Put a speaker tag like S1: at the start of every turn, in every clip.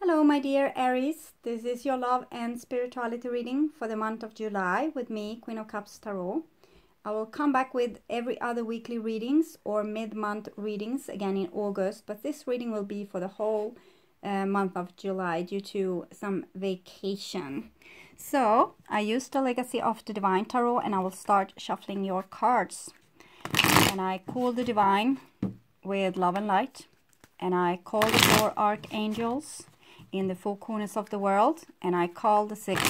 S1: Hello, my dear Aries. This is your love and spirituality reading for the month of July with me, Queen of Cups Tarot. I will come back with every other weekly readings or mid-month readings again in August, but this reading will be for the whole month of July due to some vacation. So I used the Legacy of the Divine Tarot and I will start shuffling your cards. And I call the Divine with love and light. And I call the four archangels in the four corners of the world, and I call the six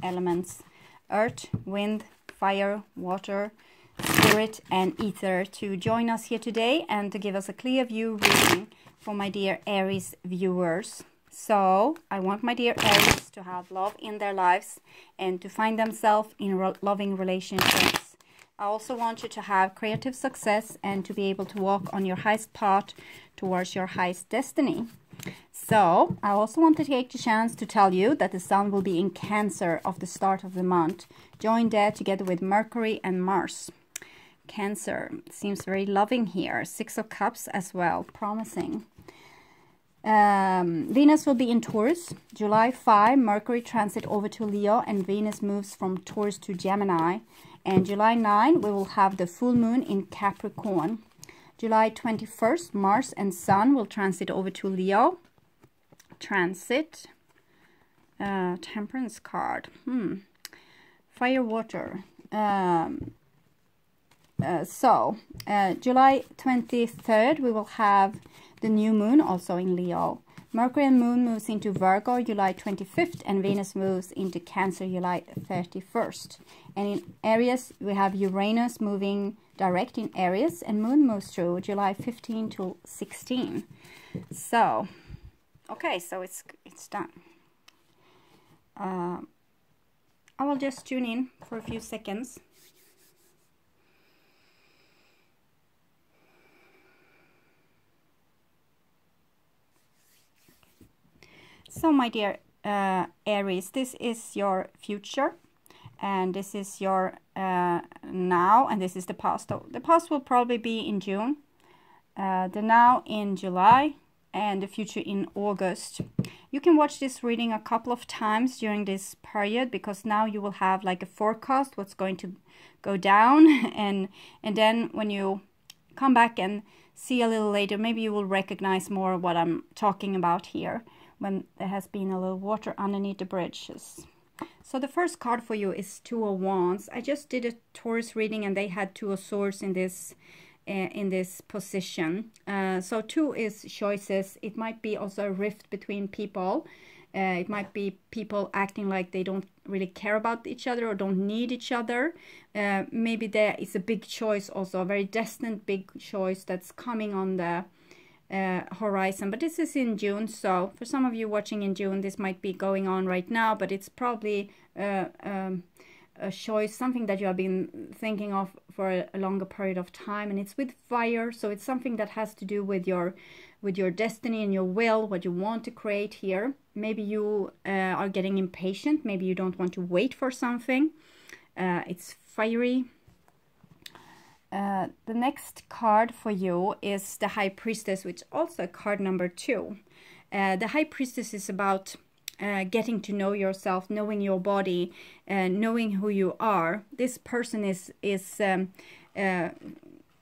S1: elements: earth, wind, fire, water, spirit and ether to join us here today and to give us a clear view reading for my dear Aries viewers. So I want my dear Aries to have love in their lives and to find themselves in loving relationships. I also want you to have creative success and to be able to walk on your highest path towards your highest destiny. So I also want to take the chance to tell you that the Sun will be in Cancer of the start of the month, joined there together with Mercury and Mars. Cancer seems very loving here. Six of Cups as well, promising. Venus will be in Taurus, July 5, Mercury transit over to Leo and Venus moves from Taurus to Gemini. And July 9, we will have the full moon in Capricorn. July 21st, Mars and Sun will transit over to Leo. Transit. Temperance card. Fire, water. July 23rd, we will have the new moon also in Leo. Mercury and Moon moves into Virgo July 25th and Venus moves into Cancer July 31st. And in Aries, we have Uranus moving direct in Aries and Moon moves through July 15 to 16. So, okay, so it's done. I will just tune in for a few seconds. So my dear Aries, this is your future and this is your now and this is the past. The past will probably be in June, the now in July and the future in August. You can watch this reading a couple of times during this period because now you will have like a forecast what's going to go down and then when you come back and see a little later, maybe you will recognize more what I'm talking about here, when there has been a little water underneath the bridges. So the first card for you is Two of Wands. I just did a Taurus reading and they had Two of Swords in this position. So two is choices. It might be also a rift between people. It might be people acting like they don't really care about each other or don't need each other. Maybe there is a big choice also, a very destined big choice that's coming on the horizon, but this is in June, so for some of you watching in June this might be going on right now, but it's probably a choice, something that you have been thinking of for a longer period of time, and it's with fire, so it's something that has to do with your destiny and your will, what you want to create here. Maybe you are getting impatient, maybe you don't want to wait for something. It's fiery. The next card for you is the High Priestess, which is also card number 2. The High Priestess is about getting to know yourself, knowing your body, knowing who you are. This person is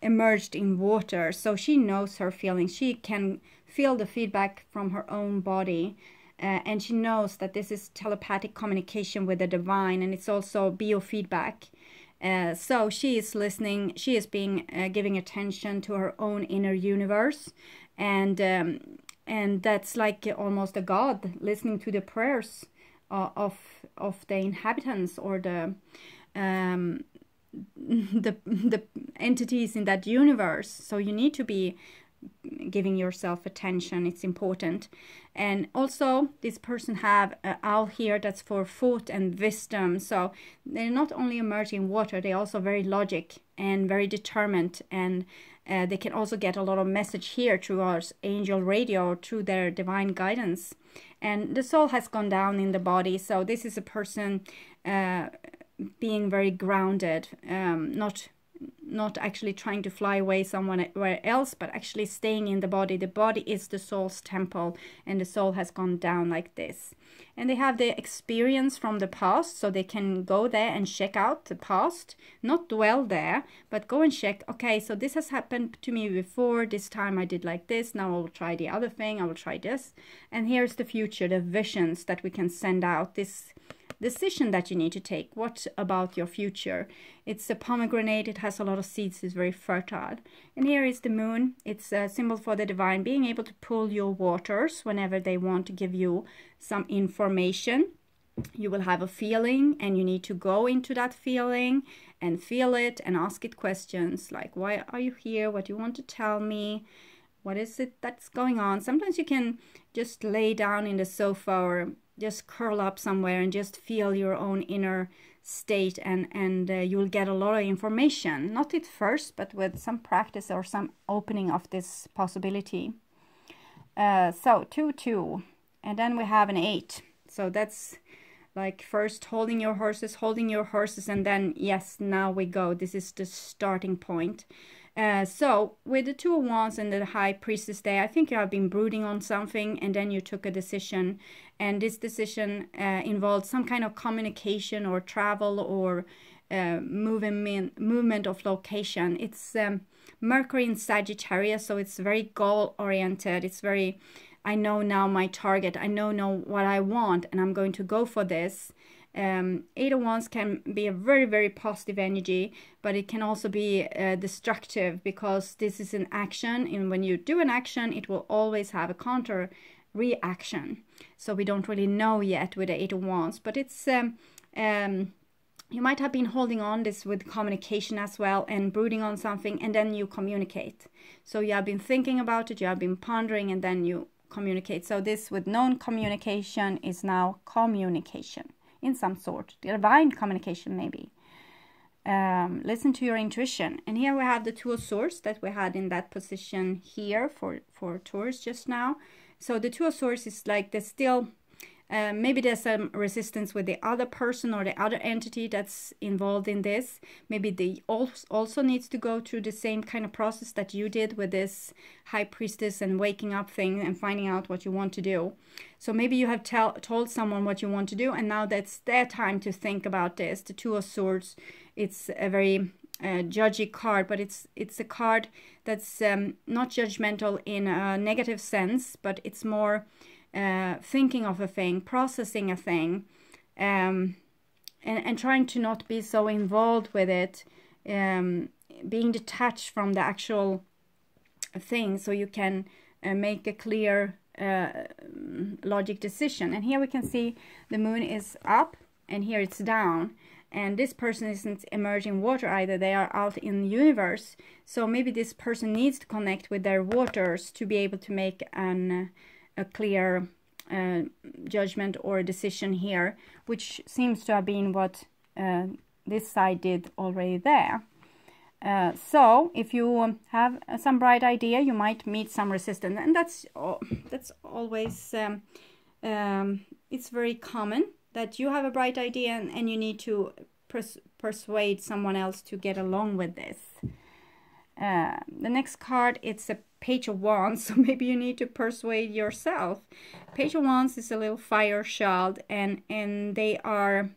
S1: emerged in water, so she knows her feelings. She can feel the feedback from her own body. And she knows that this is telepathic communication with the divine, and it's also biofeedback. So she is listening, she is giving attention to her own inner universe, and that's like almost a god listening to the prayers of the inhabitants or the entities in that universe. So you need to be giving yourself attention, it's important. And also this person have an owl here that's for thought and wisdom, so they're not only emerging water, they're also very logic and very determined, and they can also get a lot of message here through our angel radio, through their divine guidance. And the soul has gone down in the body, so this is a person being very grounded, not not actually trying to fly away somewhere else, but actually staying in the body. The body is the soul's temple, and the soul has gone down like this. And they have the experience from the past, so they can go there and check out the past, not dwell there, but go and check, okay, so this has happened to me before, this time I did like this, now I will try the other thing, I will try this. And here's the future, the visions that we can send out, this decision that you need to take. What about your future? It's a pomegranate, it has a lot of seeds, it's very fertile. And here is the moon. It's a symbol for the divine, being able to pull your waters whenever they want to give you some information. You will have a feeling, and you need to go into that feeling and feel it and ask it questions like, why are you here? What do you want to tell me? What is it that's going on? Sometimes you can just lay down in the sofa or just curl up somewhere and just feel your own inner state, and you'll get a lot of information, not at first, but with some practice or some opening of this possibility. So 2, 2, and then we have an 8. So that's like first holding your horses, and then yes, now we go. This is the starting point. So with the 2 of Wands and the High Priestess there, I think you have been brooding on something, and then you took a decision, and this decision involved some kind of communication or travel or movement of location. It's Mercury in Sagittarius, so it's very goal oriented. It's very, I know now my target, I know what I want, and I'm going to go for this. 8 of Wands can be a very, very positive energy, but it can also be destructive, because this is an action, and when you do an action, it will always have a counter reaction. So we don't really know yet with the 8 of Wands, but it's you might have been holding on this with communication as well, and brooding on something, and then you communicate. So you have been thinking about it, you have been pondering, and then you communicate. So this with non-communication is now communication in some sort, divine communication maybe. Listen to your intuition. And here we have the 2 of Swords that we had in that position here for Taurus just now. So the 2 of Swords is like there's still maybe there's some resistance with the other person or the other entity that's involved in this. Maybe they also needs to go through the same kind of process that you did with this High Priestess and waking up thing and finding out what you want to do. So maybe you have told someone what you want to do, and now that's their time to think about this. The 2 of Swords, it's a very judgy card, but it's a card that's not judgmental in a negative sense, but it's more thinking of a thing, processing a thing, and trying to not be so involved with it, being detached from the actual thing, so you can make a clear logic decision. And here we can see the moon is up, and here it's down, and this person isn't emerging water either, they are out in the universe. So maybe this person needs to connect with their waters to be able to make a clear judgment or decision here, which seems to have been what this side did already there. So if you have some bright idea, you might meet some resistance, and that's always it's very common that you have a bright idea and you need to persuade someone else to get along with this. The next card, it's a Page of Wands, so maybe you need to persuade yourself. Page of Wands is a little fire child, and they are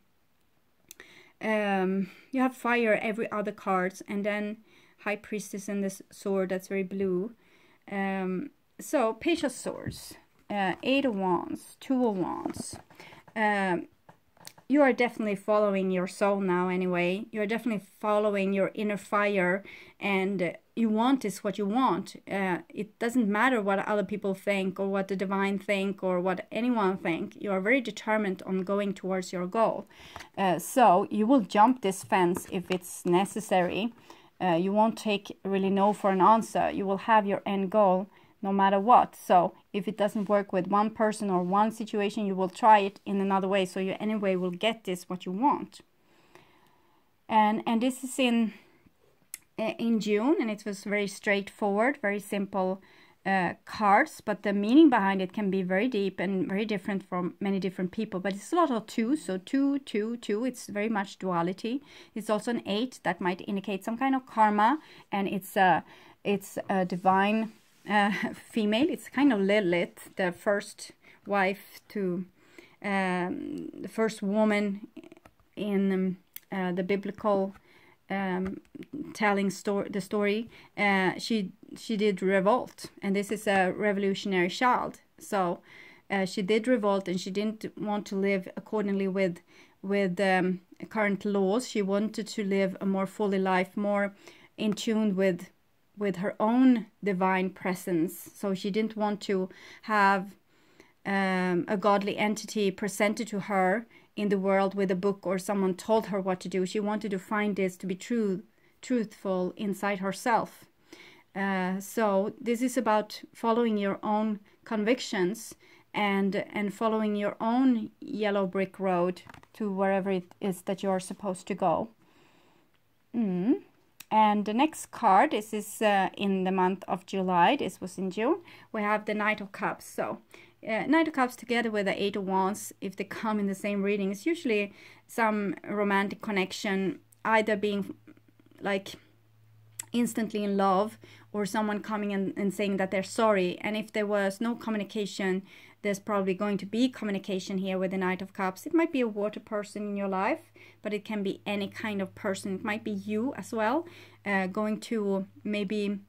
S1: you have fire every other cards, and then High Priestess and this sword that's very blue. So Page of Swords, 8 of Wands, 2 of Wands. You are definitely following your soul now anyway. You're definitely following your inner fire, and you want is what you want. It doesn't matter what other people think, or what the divine think, or what anyone think. You are very determined on going towards your goal. So you will jump this fence if it's necessary. You won't take really no for an answer. You will have your end goal no matter what. So if it doesn't work with one person or one situation, you will try it in another way, so you anyway will get this what you want. And this is in June, and it was very straightforward, very simple cards, but the meaning behind it can be very deep and very different from many different people. But it's a lot of two, so two, two, two. It's very much duality. It's also an 8 that might indicate some kind of karma, and it's a divine female. It's kind of Lilith, the first wife to the first woman in the biblical telling the story. She did revolt, and this is a revolutionary child. So she did revolt, and she didn't want to live accordingly with current laws. She wanted to live a more fully life, more in tune with her own divine presence. So she didn't want to have a godly entity presented to her in the world with a book, or someone told her what to do. She wanted to find this to be truthful inside herself. So this is about following your own convictions and following your own yellow brick road to wherever it is that you're supposed to go. And the next card, this is in the month of July. This was in June. We have the Knight of Cups. So Knight of Cups together with the 8 of Wands, if they come in the same reading, it's usually some romantic connection, either being like instantly in love, or someone coming and saying that they're sorry. And if there was no communication, there's probably going to be communication here with the Knight of Cups. It might be a water person in your life, but it can be any kind of person. It might be you as well, going to maybe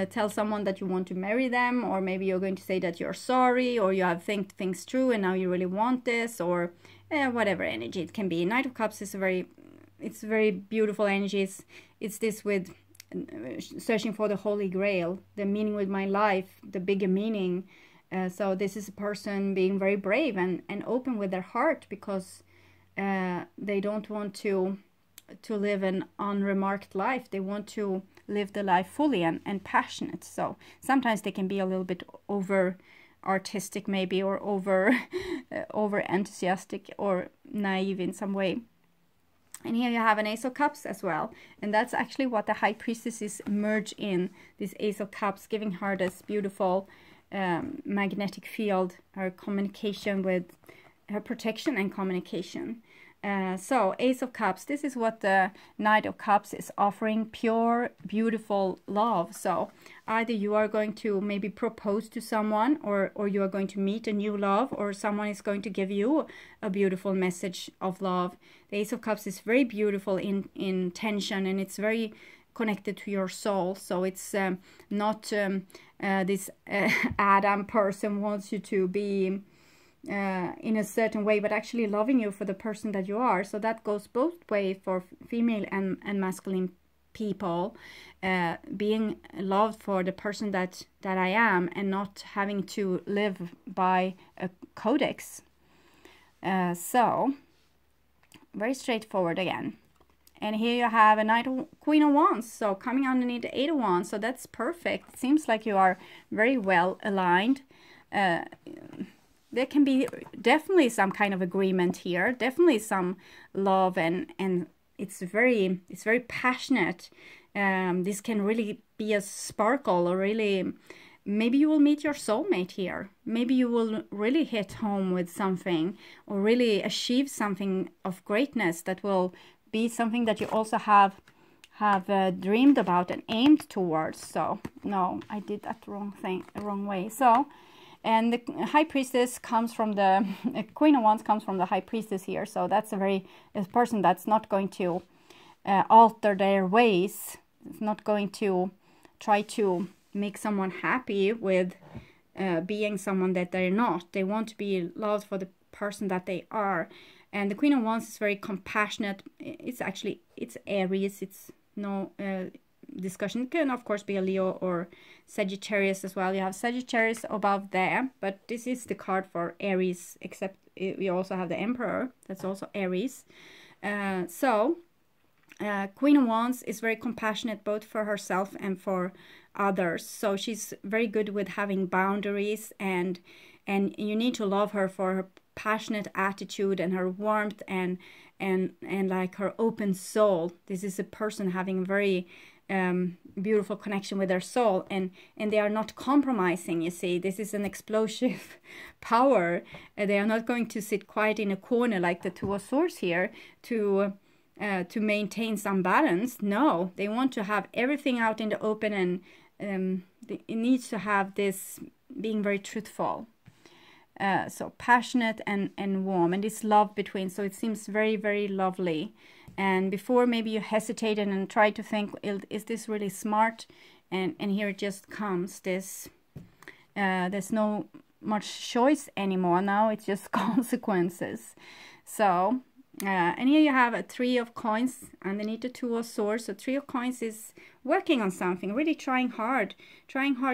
S1: tell someone that you want to marry them, or maybe you're going to say that you're sorry, or you have think things through and now you really want this, or whatever energy it can be. Knight of Cups is it's very beautiful energies. It's this with searching for the Holy Grail, the meaning with my life, the bigger meaning. So this is a person being very brave and open with their heart, because they don't want to live an unremarked life. They want to live the life fully and passionate. So sometimes they can be a little bit over artistic maybe, or over enthusiastic or naive in some way. And here you have an Ace of Cups as well, and that's actually what the High Priestess is merged in, this Ace of Cups, giving her this beautiful magnetic field, her communication with her protection and communication. So Ace of Cups, this is what the Knight of Cups is offering: pure, beautiful love. So either you are going to maybe propose to someone, or you are going to meet a new love, or someone is going to give you a beautiful message of love. The Ace of Cups is very beautiful in tension, and it's very connected to your soul. So it's not this Adam person wants you to be in a certain way, but actually loving you for the person that you are. So that goes both ways for female and masculine people, being loved for the person that I am, and not having to live by a codex. So very straightforward again. And here you have a Queen of Wands, so coming underneath the 8 of Wands, so that's perfect. It seems like you are very well aligned. There can be definitely some kind of agreement here, definitely some love, and it's very passionate. This can really be a sparkle, or really, maybe you will meet your soulmate here. Maybe you will really hit home with something, or really achieve something of greatness that will be something that you also have dreamed about and aimed towards. So no, I did that wrong way. So. And the High Priestess comes from the Queen of Wands comes from the High Priestess here. So that's a person that's not going to alter their ways. It's not going to try to make someone happy with being someone that they're not. They want to be loved for the person that they are. And the Queen of Wands is very compassionate. It's Aries. It's no discussion. It can of course be a Leo or Sagittarius as well. You have Sagittarius above there, but this is the card for Aries, except we also have the Emperor, that's also Aries. Queen of Wands is very compassionate both for herself and for others. So she's very good with having boundaries, and you need to love her for her passionate attitude and her warmth and like her open soul. This is a person having very beautiful connection with their soul, and they are not compromising. You see, this is an explosive power. They are not going to sit quiet in a corner like the Two of Swords here to maintain some balance. No, they want to have everything out in the open, and it needs to have this being very truthful. So passionate and warm, and this love between, so it seems very, very lovely. And before, maybe you hesitated and tried to think, is this really smart? And here it just comes, this, there's no much choice anymore. Now it's just consequences. So, and here you have a Three of Coins underneath the Two of Swords. So Three of Coins is working on something, really trying hard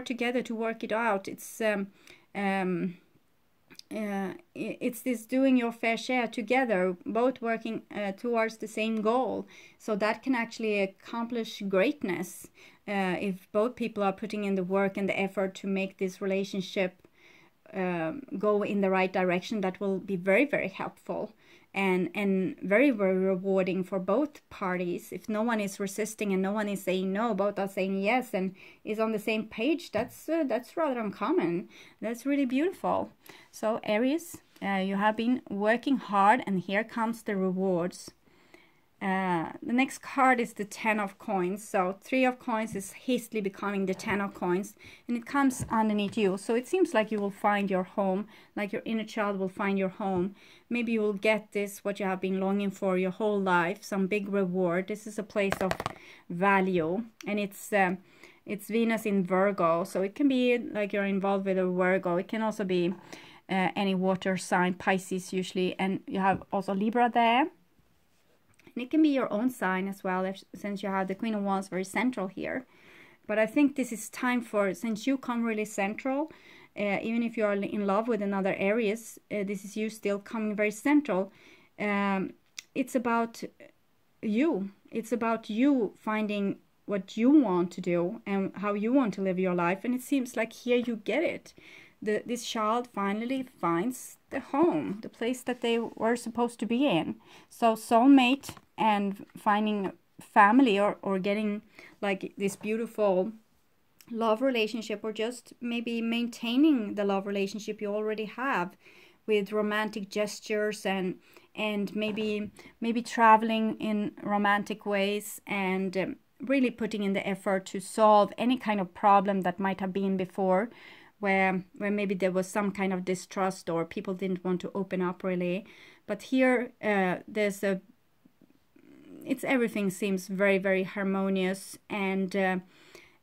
S1: together to work it out. It's this doing your fair share together, both working towards the same goal. So that can actually accomplish greatness if both people are putting in the work and the effort to make this relationship go in the right direction. That will be very, very helpful and very, very rewarding for both parties. If no one is resisting and no one is saying no, both are saying yes and is on the same page, that's rather uncommon. That's really beautiful. So Aries, you have been working hard, and here comes the rewards. The next card is the Ten of Coins. So Three of Coins is hastily becoming the Ten of Coins, and it comes underneath you. So it seems like you will find your home, like your inner child will find your home. Maybe you will get this, what you have been longing for your whole life, some big reward. This is a place of value, and it's Venus in Virgo. So it can be like you're involved with a Virgo. It can also be any water sign, Pisces usually, and you have also Libra there. And it can be your own sign as well, since you have the Queen of Wands very central here. But I think this is time for, since you come really central, even if you are in love with another Aries, this is you still coming very central. It's about you. It's about you finding what you want to do and how you want to live your life. And it seems like here you get it. This child finally finds the home, the place that they were supposed to be in. So soulmate and finding family, or getting like this beautiful love relationship, or just maybe maintaining the love relationship you already have with romantic gestures, and maybe traveling in romantic ways, and really putting in the effort to solve any kind of problem that might have been before, where maybe there was some kind of distrust or people didn't want to open up really. But here there's everything seems very, very harmonious and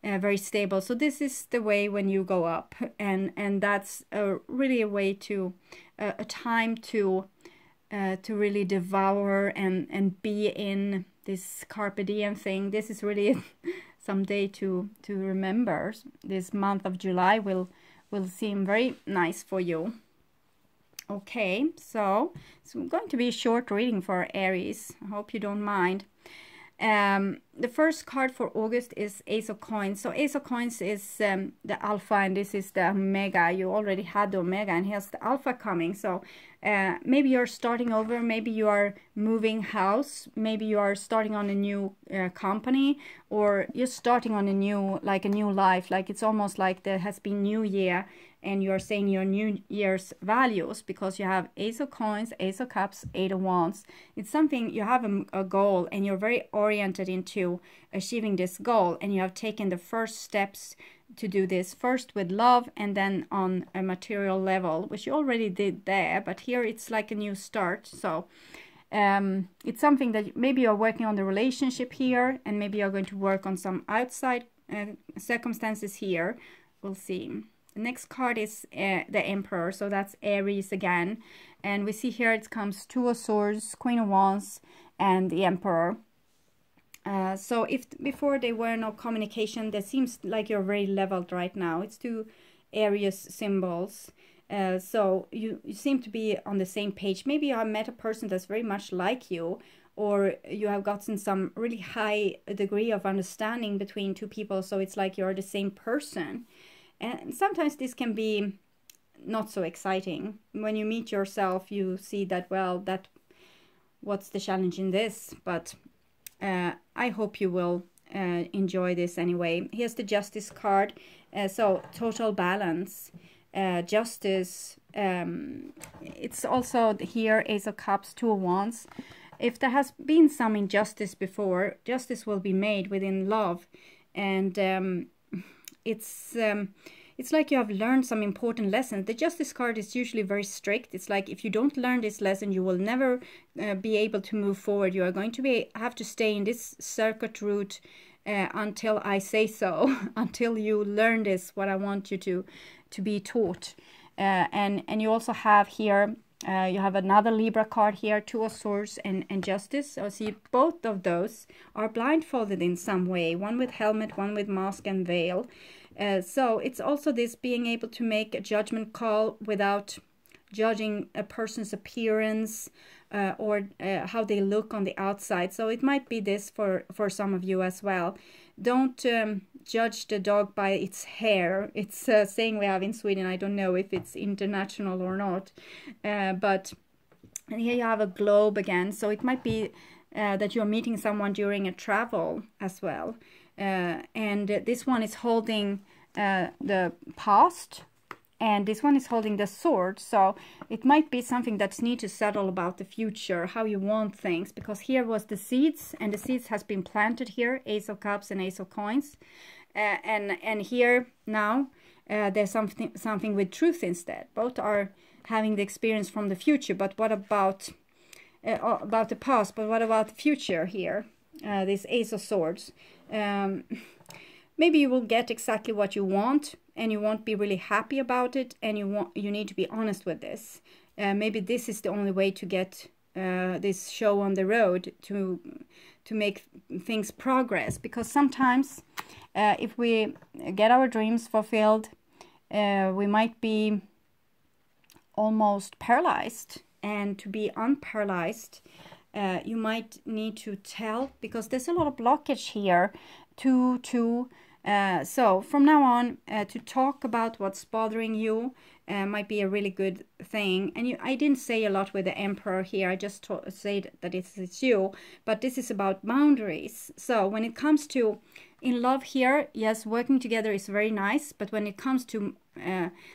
S1: very stable. So this is the way when you go up, and that's really a way to a time to really devour and be in this carpe diem thing. This is really someday to remember. This month of July will seem very nice for you. Okay, so it's going to be a short reading for Aries. I hope you don't mind. The first card for August is Ace of Coins. So Ace of Coins is the Alpha, and this is the Omega. You already had the Omega, and here's the Alpha coming. So maybe you're starting over, maybe you are moving house, maybe you are starting on a new company, or you're starting on a new life. Like it's almost like there has been New Year, and you're saying your New Year's values, because you have Ace of Coins, Ace of Cups, Eight of Wands. It's something, you have a goal, and you're very oriented into achieving this goal, and you have taken the first steps to do this, first with love and then on a material level, which you already did there, but here it's like a new start. So it's something that maybe you're working on the relationship here, and maybe you're going to work on some outside circumstances here. We'll see. The next card is the Emperor, so that's Aries again, and we see here it comes Two of Swords, Queen of Wands, and the Emperor. So if before there were no communication, that seems like you're very leveled right now. It's two Aries symbols. So you seem to be on the same page. Maybe you have met a person that's very much like you, or you have gotten some really high degree of understanding between two people, so it's like you're the same person. And sometimes this can be not so exciting. When you meet yourself, you see that, well, what's the challenge in this? But I hope you will enjoy this anyway. Here's the Justice card. So total balance, justice. It's also here Ace of Cups, Two of Wands. If there has been some injustice before, justice will be made within love. And it's like you have learned some important lessons. The Justice card is usually very strict. It's like if you don't learn this lesson, you will never be able to move forward. You are going to have to stay in this circuit route until I say so, until you learn this, what I want you to be taught. And you also have here, you have another Libra card here, Two of Swords and Justice. So see, both of those are blindfolded in some way, one with helmet, one with mask and veil. So it's also this being able to make a judgment call without judging a person's appearance or how they look on the outside. So it might be this for some of you as well. Don't judge the dog by its hair. It's a saying we have in Sweden. I don't know if it's international or not. But here you have a globe again. So it might be that you're meeting someone during a travel as well. And this one is holding the past, and this one is holding the sword. So it might be something that's need to settle about the future, how you want things, because here was the seeds, and the seeds has been planted here, Ace of Cups and Ace of Coins, and here now there's something with truth instead. Both are having the experience from the future, but what about the past? But what about the future here? This Ace of Swords. Maybe you will get exactly what you want, and you won't be really happy about it, and you need to be honest with this. Maybe this is the only way to get this show on the road, to make things progress, because sometimes if we get our dreams fulfilled, we might be almost paralyzed, and to be unparalyzed, you might need to tell, because there's a lot of blockage here so from now on, to talk about what's bothering you might be a really good thing. And I didn't say a lot with the Emperor here. I just said that it's you, but this is about boundaries. So when it comes to in love here, yes, working together is very nice, but when it comes to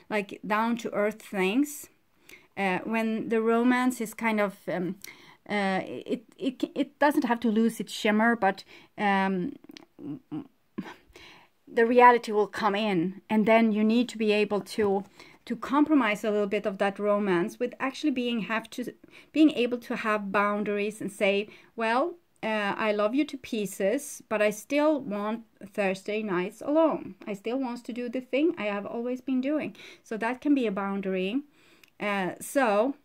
S1: like down to earth things, when the romance is kind of it doesn't have to lose its shimmer, but the reality will come in, and then you need to be able to compromise a little bit of that romance with actually being able to have boundaries and say, well, I love you to pieces, but I still want Thursday nights alone. I still want to do the thing I have always been doing. So that can be a boundary. So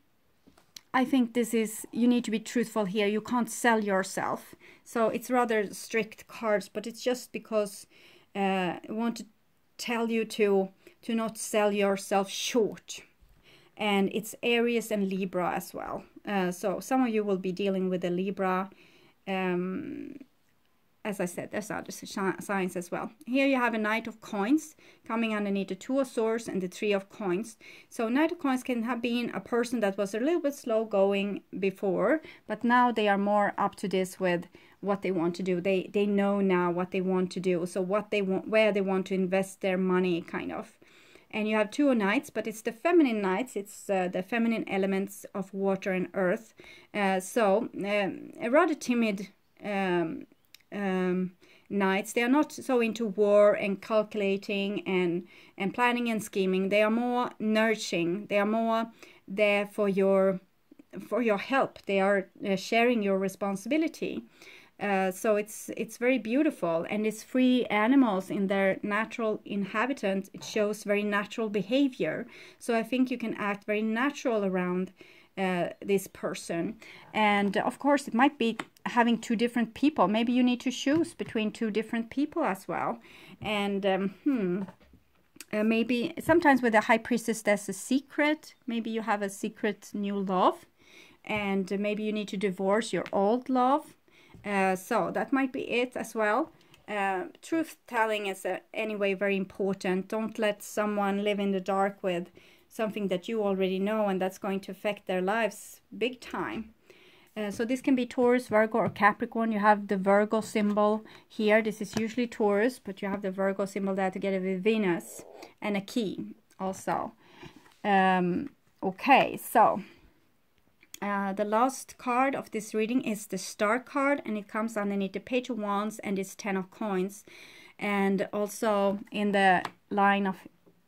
S1: I think you need to be truthful here. You can't sell yourself. So it's rather strict cards, but it's just because I want to tell you to not sell yourself short. And it's Aries and Libra as well. So some of you will be dealing with the Libra. As I said, there's other signs as well. Here you have a Knight of Coins coming underneath the Two of Swords and the Three of Coins. So Knight of Coins can have been a person that was a little bit slow going before, but now they are more up to this with what they want to do. They know now what they want to do. So what they want, where they want to invest their money, kind of. And you have Two of Knights, but it's the feminine Knights. It's the feminine elements of water and earth. So a rather timid Knights. They are not so into war and calculating and planning and scheming. They are more nurturing. They are more there for your help. They are sharing your responsibility. So it's very beautiful, and it's free animals in their natural inhabitant. It shows very natural behavior. So I think you can act very natural around this person. And of course it might be having two different people. Maybe you need to choose between two different people as well. And maybe sometimes with the High Priestess there's a secret. Maybe you have a secret new love, and maybe you need to divorce your old love. So that might be it as well. Truth telling is anyway very important. Don't let someone live in the dark with something that you already know, and that's going to affect their lives big time. So this can be Taurus, Virgo, or Capricorn. You have the Virgo symbol here. This is usually Taurus, but you have the Virgo symbol there together with Venus and a key also. Okay, so the last card of this reading is the Star card, and it comes underneath the Page of Wands and it's 10 of Coins. And also in the line of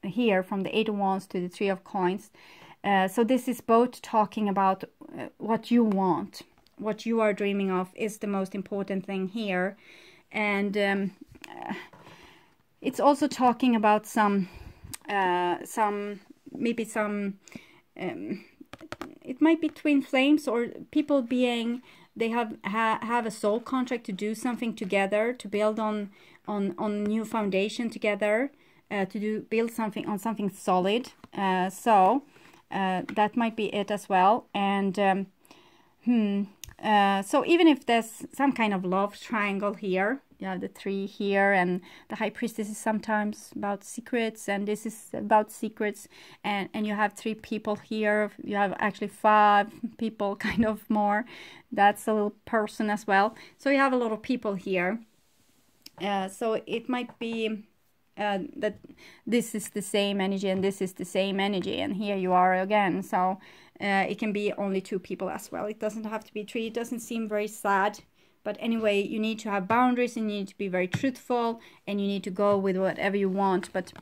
S1: here from the 8 of Wands to the 3 of Coins. So this is both talking about what you want, what you are dreaming of is the most important thing here. And it's also talking about some it might be twin flames, or people being, they have a soul contract to do something together, to build on new foundation together, build something on something solid. So that might be it as well. And so even if there's some kind of love triangle here, you have the 3 here, and the High Priestess is sometimes about secrets, and this is about secrets, and you have 3 people here. You have actually 5 people, kind of more. That's a little person as well. So you have a lot of people here. So it might be that this is the same energy and this is the same energy, and here you are again. So it can be only 2 people as well. It doesn't have to be 3. It doesn't seem very sad. But anyway, you need to have boundaries, and you need to be very truthful, and you need to go with whatever you want. But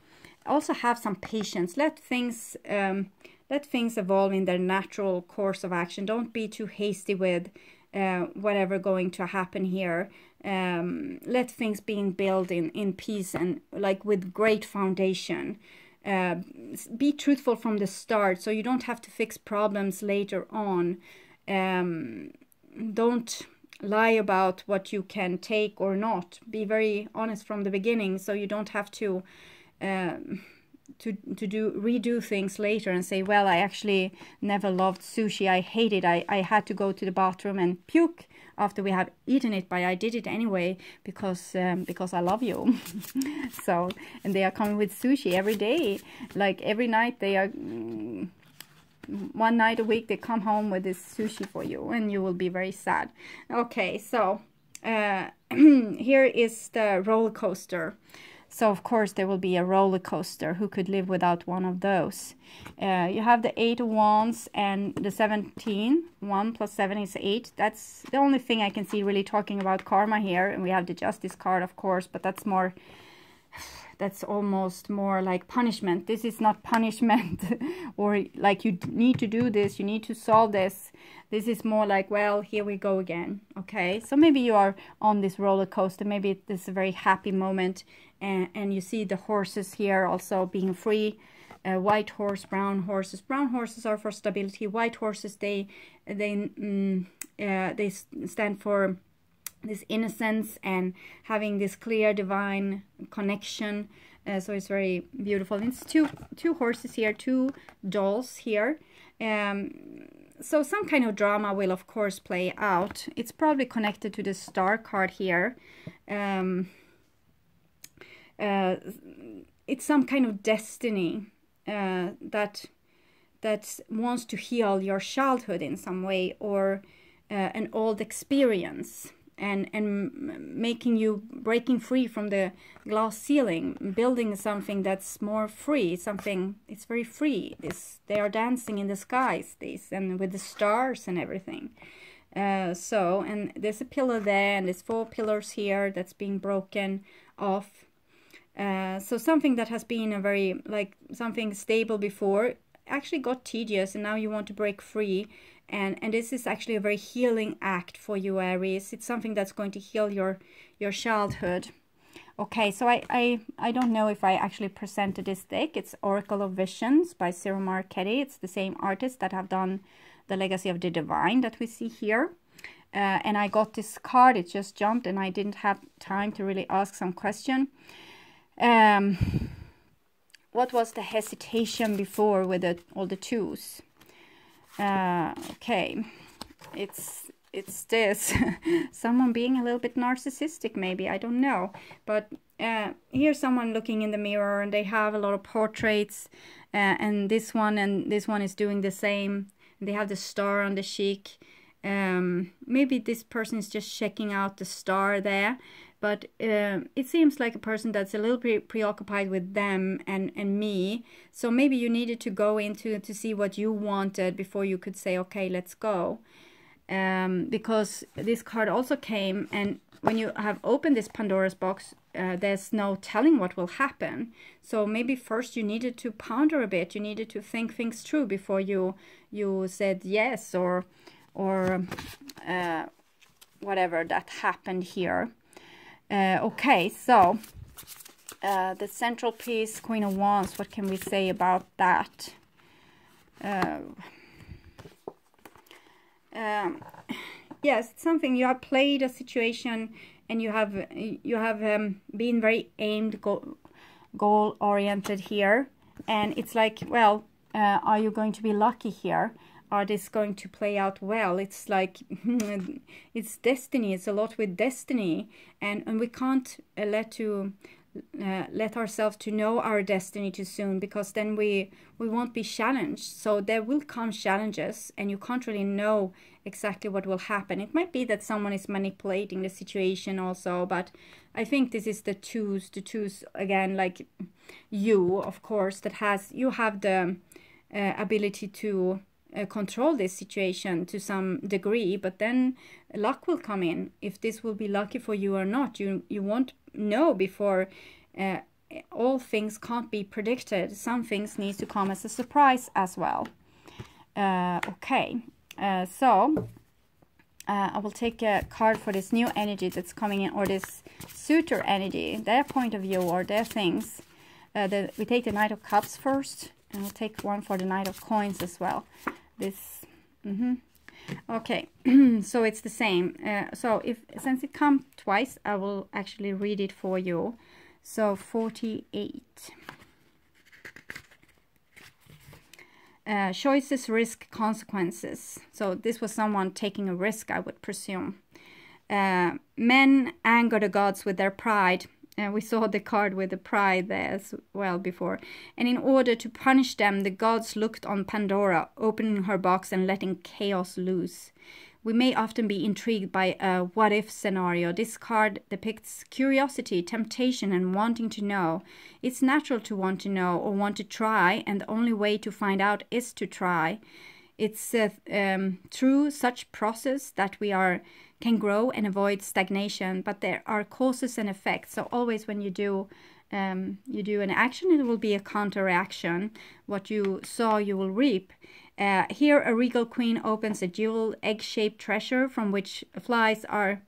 S1: also have some patience. Let things evolve in their natural course of action. Don't be too hasty with whatever going to happen here. Let things being built in peace and like with great foundation. Be truthful from the start, so you don't have to fix problems later on. Don't lie about what you can take or not. Be very honest from the beginning, so you don't have to redo things later and say, well, I actually never loved sushi. I hate it. I had to go to the bathroom and puke after we have eaten it, but I did it anyway because I love you. So, and they are coming with sushi every day, like every night. They are one night a week they come home with this sushi for you, and you will be very sad. Okay, so here is the roller coaster. So of course there will be a roller coaster. Who could live without one of those? You have the 8 of Wands and the 17. 1 plus 7 is 8. That's the only thing I can see really talking about karma here. And we have the Justice card, of course, but that's more, that's almost more like punishment. This is not punishment or like you need to do this, you need to solve this. This is more like, well, here we go again. Okay, so maybe you are on this roller coaster. Maybe this is a very happy moment, and you see the horses here also being free. White horse, brown horses. Brown horses are for stability. White horses, they stand for this innocence and having this clear divine connection. So it's very beautiful. And it's two horses here, 2 dolls here. So some kind of drama will of course play out. It's probably connected to the Star card here. It's some kind of destiny that wants to heal your childhood in some way, or an old experience, and making you breaking free from the glass ceiling, building something that's more free, something it's very free. They are dancing in the skies, and with the stars and everything. So, and there's a pillar there, and there's 4 pillars here that's being broken off. So something that has been a very, like, something stable before actually got tedious, and now you want to break free. And this is actually a very healing act for you, Aries. It's something that's going to heal your childhood. Okay, so I don't know if I actually presented this deck. It's Oracle of Visions by Cyril Marchetti. It's the same artist that have done the Legacy of the Divine that we see here. And I got this card. It just jumped, and I didn't have time to really ask some question. What was the hesitation before with all the 2s? Okay, it's this someone being a little bit narcissistic, maybe, I don't know. But here's someone looking in the mirror, and they have a lot of portraits, and this one is doing the same. They have the star on the cheek, Maybe this person is just checking out the star there, but it seems like a person that's a little bit preoccupied with them and me. So maybe you needed to go into to see what you wanted before you could say, okay, let's go. Because this card also came, and when you have opened this Pandora's box, there's no telling what will happen. So maybe first you needed to ponder a bit, you needed to think things through before you said yes, or whatever that happened here. Okay, so the central piece, Queen of Wands, what can we say about that? Yes, it's something you have played a situation, and you have been very aimed, goal oriented here, and it's like, well, are you going to be lucky here? Are this going to play out well? It's like it's destiny. It's a lot with destiny, and we can't let ourselves to know our destiny too soon, because then we won't be challenged. So there will come challenges, and you can't really know exactly what will happen. It might be that someone is manipulating the situation also, but I think this is the twos again, like you, of course, you have the ability to control this situation to some degree, but then luck will come in. If this will be lucky for you or not, you won't know before. All things can't be predicted. Some things need to come as a surprise as well. Okay, so I will take a card for this new energy that's coming in, or this suitor energy, their point of view or their things. We take the Knight of Cups first, and we'll take one for the Knight of Coins as well. Okay, so it's the same. So since it comes twice, I will actually read it for you. So 48. Choices, risk, consequences. So this was someone taking a risk, I would presume. Men anger the gods with their pride. We saw the card with the pride there as well before. And in order to punish them, the gods looked on Pandora, opening her box and letting chaos loose. We may often be intrigued by a what-if scenario. This card depicts curiosity, temptation, and wanting to know. It's natural to want to know or want to try, and the only way to find out is to try. It's through such process that we can grow and avoid stagnation, but there are causes and effects. So always when you do an action, it will be a counter-reaction. What you sow, you will reap. Here a regal queen opens a jewel egg-shaped treasure from which flies are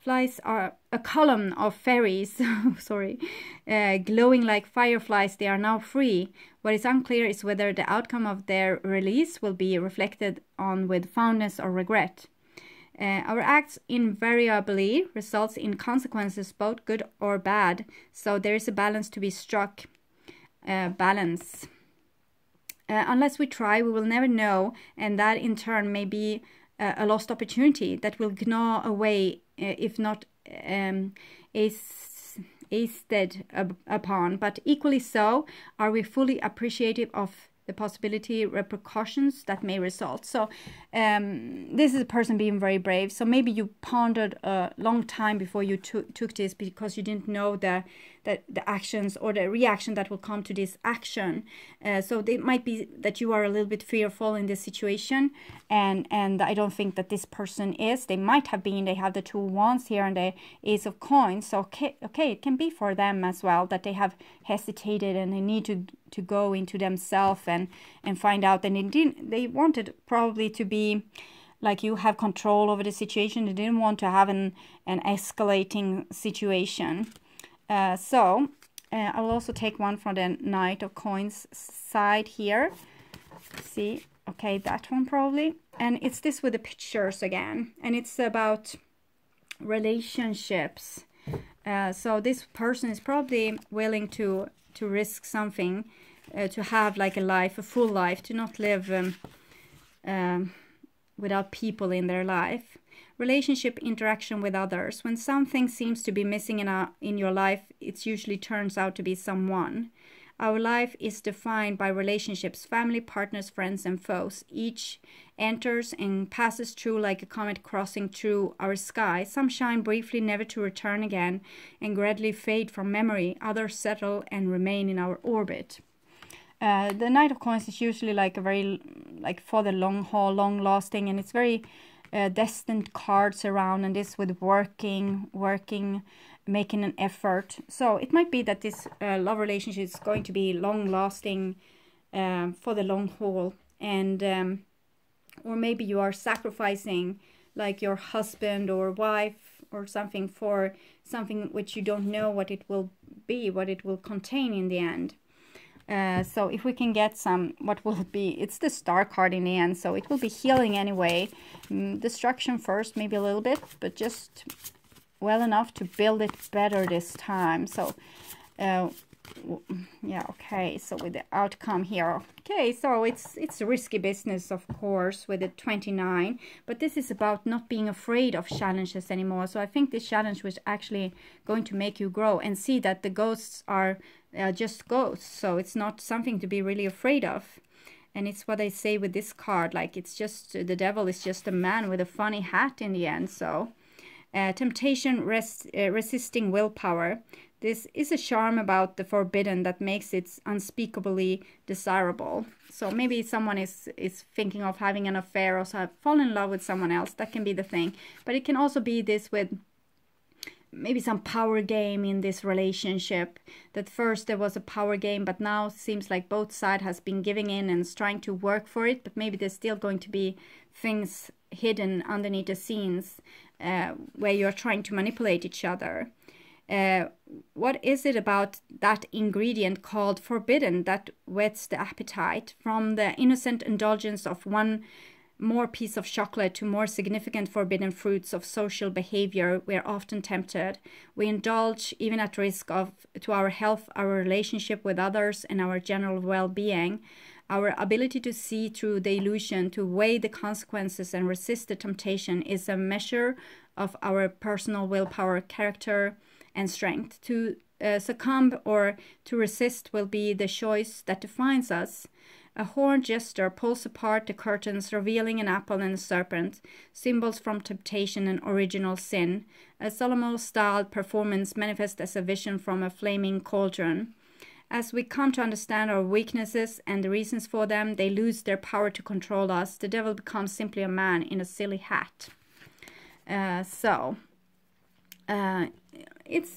S1: a column of fairies, sorry, glowing like fireflies. They are now free. What is unclear is whether the outcome of their release will be reflected on with fondness or regret. Our acts invariably results in consequences, both good or bad. So there is a balance to be struck. Balance. Unless we try, we will never know, and that in turn may be a lost opportunity that will gnaw away, if not aced upon. But equally so, are we fully appreciative of the possibility repercussions that may result. So this is a person being very brave. So maybe you pondered a long time before you took this, because you didn't know the actions or the reaction that will come to this action. So it might be that you are a little bit fearful in this situation, and I don't think that this person is. They might have been. They have the Two of Wands here and the Ace of Coins. So okay, it can be for them as well that they have hesitated and they need to go into themselves and find out. And they wanted probably to be like you, have control over the situation. They didn't want to have an escalating situation. So I will also take one from the Knight of Coins side here. See, okay, that one probably. And it's this with the pictures again, and it's about relationships. So this person is probably willing to risk something, to have like a full life, to not live without people in their life. Relationship interaction with others. When something seems to be missing in your life, it usually turns out to be someone. Our life is defined by relationships, family, partners, friends, and foes. Each enters and passes through like a comet crossing through our sky. Some shine briefly, never to return again, and gradually fade from memory. Others settle and remain in our orbit. The Knight of Coins is usually like a very, like for the long haul, long lasting, and it's very destined cards around, and this with working, making an effort. So it might be that this love relationship is going to be long lasting for the long haul, and or maybe you are sacrificing like your husband or wife or something for something which you don't know what it will be, what it will contain in the end. So if we can get some, what will it be? It's the Star card in the end, so it will be healing anyway. Destruction first, maybe a little bit, but just well enough to build it better this time. So yeah, okay, so with the outcome here, okay, so it's a risky business, of course, with the 29, but this is about not being afraid of challenges anymore. So I think this challenge was actually going to make you grow and see that the ghosts are just ghosts, so it's not something to be really afraid of. And it's what I say with this card, like it's just, the devil is just a man with a funny hat in the end. So temptation, resisting willpower. This is a charm about the forbidden that makes it unspeakably desirable. So maybe someone is thinking of having an affair or so, fall in love with someone else. That can be the thing. But it can also be this with maybe some power game in this relationship. That first there was a power game, but now it seems like both sides has been giving in and is trying to work for it. But maybe there's still going to be things hidden underneath the scenes where you're trying to manipulate each other. What is it about that ingredient called forbidden that whets the appetite? From the innocent indulgence of one more piece of chocolate to more significant forbidden fruits of social behavior, we are often tempted. We indulge even at risk of to our health, our relationship with others, and our general well-being. Our ability to see through the illusion, to weigh the consequences and resist the temptation is a measure of our personal willpower, character, and strength. To succumb or to resist will be the choice that defines us. A horned jester pulls apart the curtains, revealing an apple and a serpent, symbols from temptation and original sin. A Solomon-styled performance manifests as a vision from a flaming cauldron. As we come to understand our weaknesses and the reasons for them, they lose their power to control us. The devil becomes simply a man in a silly hat. It's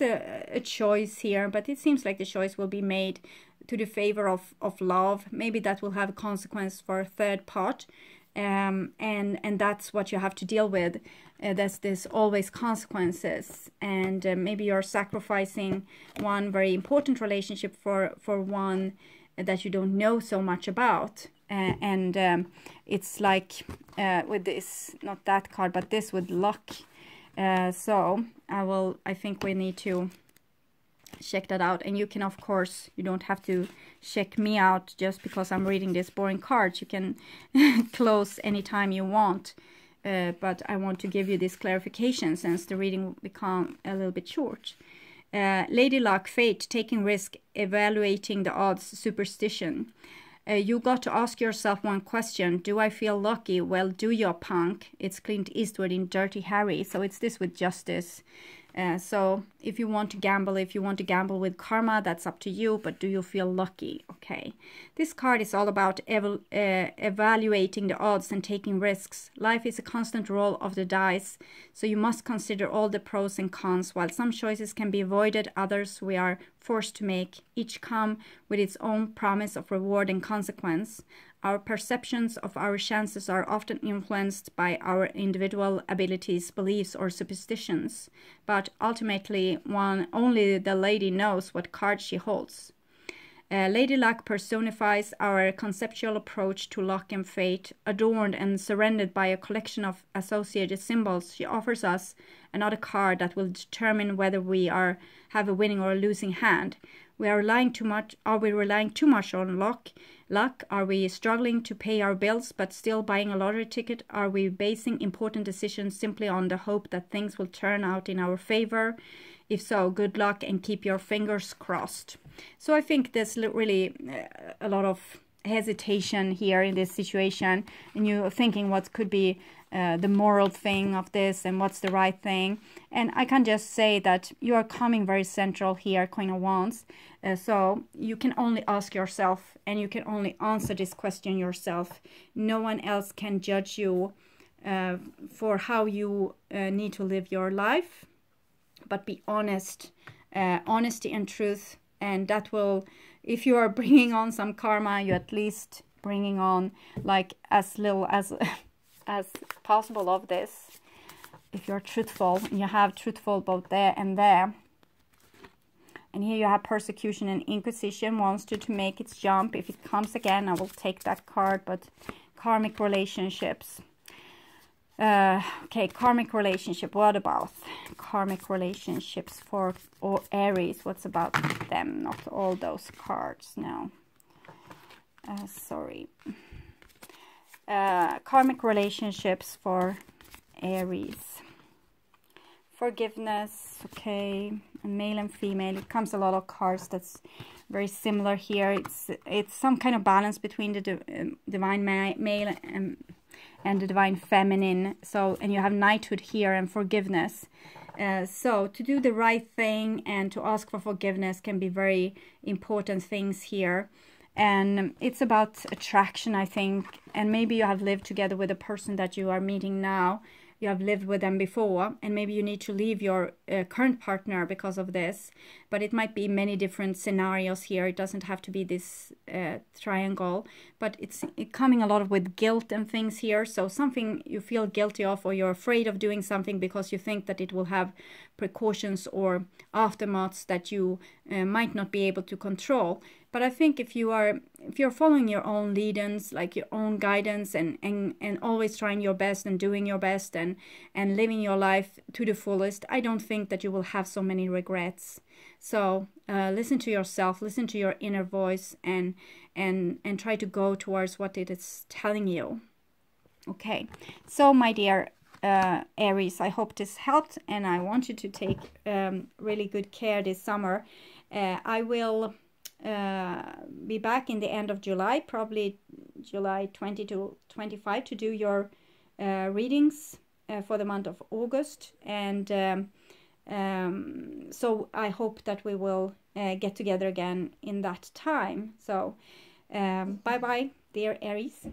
S1: a choice here, but it seems like the choice will be made to the favor of love. Maybe that will have a consequence for a third part, and that's what you have to deal with. There's always consequences, and maybe you're sacrificing one very important relationship for one that you don't know so much about. It's like with this, not that card, but this with luck. So I think we need to check that out. And you can, of course, you don't have to check me out just because I'm reading these boring cards. You can close anytime you want. But I want to give you this clarification since the reading will become a little bit short. Lady Luck, fate, taking risk, evaluating the odds, superstition. You got to ask yourself one question. Do I feel lucky? Well, do you, punk? It's Clint Eastwood in Dirty Harry. So it's this with justice. So if you want to gamble with karma, that's up to you. But do you feel lucky? Okay. This card is all about evaluating the odds and taking risks. Life is a constant roll of the dice. So you must consider all the pros and cons. While some choices can be avoided, others we are forced to make. Each come with its own promise of reward and consequence. Our perceptions of our chances are often influenced by our individual abilities, beliefs, or superstitions. But ultimately, only the lady knows what card she holds. Lady Luck personifies our conceptual approach to luck and fate. Adorned and surrounded by a collection of associated symbols, she offers us another card that will determine whether we have a winning or a losing hand. Are we relying too much on luck? Are we struggling to pay our bills but still buying a lottery ticket? Are we basing important decisions simply on the hope that things will turn out in our favor? If so, good luck and keep your fingers crossed. So I think there's really a lot of hesitation here in this situation, and you're thinking what could be the moral thing of this and what's the right thing. And I can just say that you are coming very central here, Queen of Wands. So you can only ask yourself, and you can only answer this question yourself. No one else can judge you for how you need to live your life. But be honest, honesty and truth, and that will, if you are bringing on some karma, you at least bringing on like as little as possible of this. If you're truthful, and you have truthful both there and there. And here you have persecution and inquisition wants to make its jump. If it comes again, I will take that card. But karmic relationships. Okay, karmic relationship. What about karmic relationships for Aries? What's about them? Not all those cards. No. Sorry. Karmic relationships for Aries. Forgiveness. Okay, and male and female. It comes a lot of cards that's very similar here. It's some kind of balance between the divine male and the divine feminine. So, and you have knighthood here and forgiveness. So to do the right thing and to ask for forgiveness can be very important things here. And it's about attraction, I think. And maybe you have lived together with a person that you are meeting now. You have lived with them before, and maybe you need to leave your current partner because of this. But it might be many different scenarios here. It doesn't have to be this triangle, but it's coming a lot with guilt and things here. So something you feel guilty of, or you're afraid of doing something because you think that it will have precautions or aftermaths that you might not be able to control. But I think if you're following your own lead-ins, like your own guidance, and always trying your best and doing your best and living your life to the fullest, I don't think that you will have so many regrets. So listen to yourself, listen to your inner voice, and try to go towards what it is telling you. Okay, so my dear Aries, I hope this helped, and I want you to take really good care this summer. I will be back in the end of July, probably July 20 to 25, to do your readings for the month of August. And so I hope that we will get together again in that time. So bye bye, dear Aries.